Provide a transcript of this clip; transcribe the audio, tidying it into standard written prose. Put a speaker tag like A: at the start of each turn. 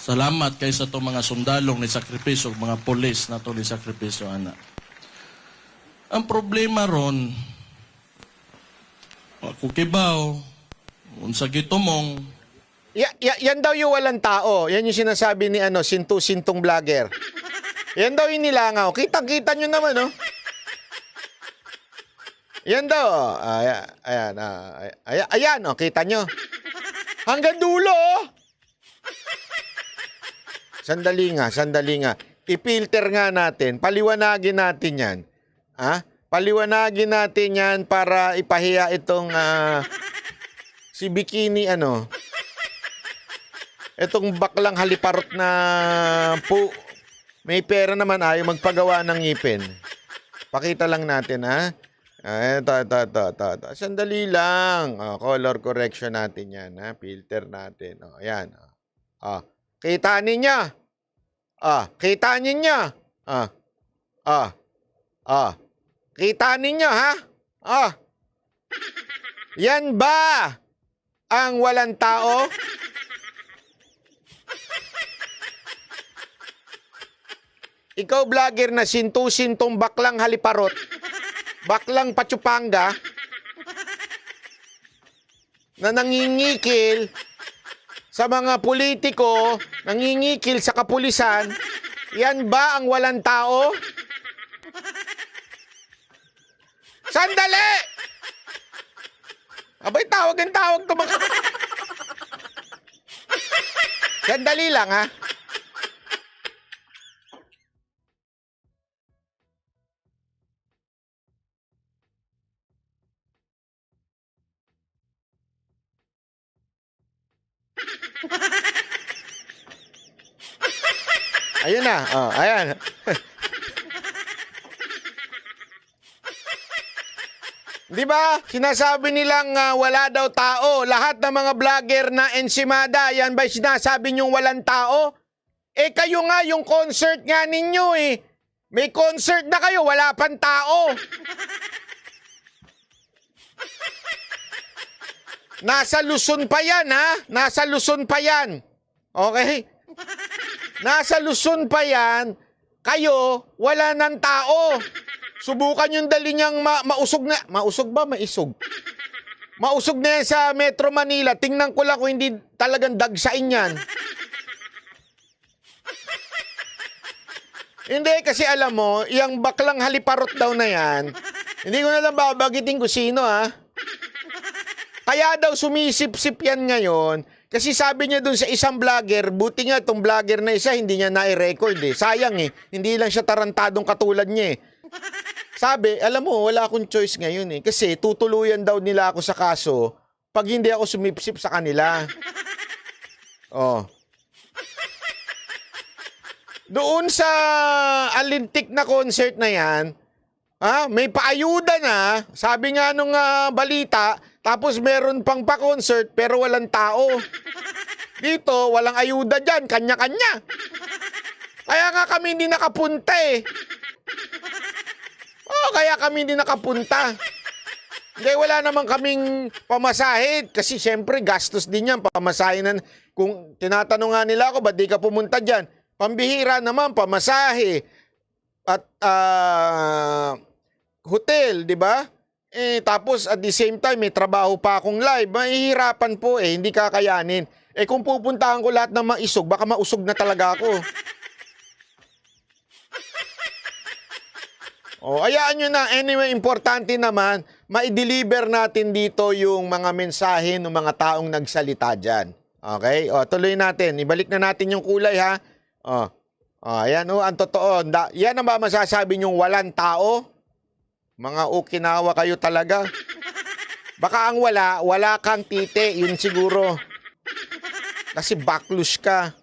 A: Salamat kay sa itong mga sundalong ni sakripisyo, mga polis na ito ni sakripisyo, ana. Ang problema ron, kukibaw, unsa gitumong,
B: Yan daw yung walang tao. Yan yung sinasabi ni Sintu-Sintong vlogger. Yan daw yung nilangaw. Kitang-kita nyo naman, oh. Yan daw, oh. Ayan, oh, kita nyo. Hanggang dulo, oh. Sandali nga. I-filter nga natin. Paliwanagin natin yan. Ha? Paliwanagin natin yan para ipahiya itong si Bikini, itong baklang haliparot na may pera naman, ayaw magpagawa ng ngipin. Pakita lang natin, ha? Ito. Sandali lang. Color correction natin yan, ha? Filter natin. Ayan. Kita ninyo. Kita ninyo. Kita ninyo, ha? Yan ba ang walang tao? Ikaw vlogger na sintu-sintong baklang haliparot, baklang patsupanga, na nangingikil sa mga politiko, nangingikil sa kapulisan, yan ba ang walang tao? Sandali! Abay, tawag to mga... Sandali lang, ha? Ayun na. Ayan. Di ba? Sinasabi nilang wala daw tao. Lahat ng mga vlogger na ensimada, yan ba sinasabi niyong walang tao? Eh kayo nga, yung concert nga ninyo eh. May concert na kayo, wala pang tao. Nasa Luzon pa yan, ha? Nasa Luzon pa yan. Okay? Nasa Luzon pa yan, kayo, wala ng tao. Subukan yung dali niyang mausog na. Mausog ba? Maisog. Mausog na yan sa Metro Manila. Tingnan ko lang kung hindi talagang dagsain yan. Hindi, kasi alam mo, yung baklang haliparot daw na yan, hindi ko na lang babagitin kung sino, ha? Kaya daw sumisip-sip yan ngayon. Kasi sabi niya dun sa isang vlogger, buti nga itong vlogger na isa, hindi niya na-record eh. Sayang eh, hindi lang siya tarantadong katulad niya eh. Sabi, alam mo, wala akong choice ngayon eh. Kasi tutuluyan daw nila ako sa kaso pag hindi ako sumipsip sa kanila. Doon sa alintik na concert na yan, may paayuda na, sabi nga nung balita, tapos meron pang pa-concert pero walang tao. Dito, walang ayuda dyan. Kanya-kanya. Kaya nga kami hindi nakapunta eh. Kaya kami hindi nakapunta. Hindi, wala naman kaming pamasahe. Kasi syempre, gastos din yan. Pamasahe na. Kung tinatanong nga nila ako, ba't di ka pumunta dyan? Pambihira naman, pamasahe. At hotel, di ba? Tapos at the same time, may trabaho pa akong live. Mahihirapan po eh, hindi kakayanin. Kung pupuntahan ko lahat ng maisog, baka mausog na talaga ako. Hayaan nyo na. Anyway, importante naman, ma-deliver natin dito yung mga mensahe ng mga taong nagsalita dyan. Okay? Tuloy natin. Ibalik na natin yung kulay, ha? Ayan, ang totoo. Yan ang ba masasabi nyong walang tao? Mga Okinawa kayo talaga. Baka ang wala kang tite, yun siguro. Kasi backless ka.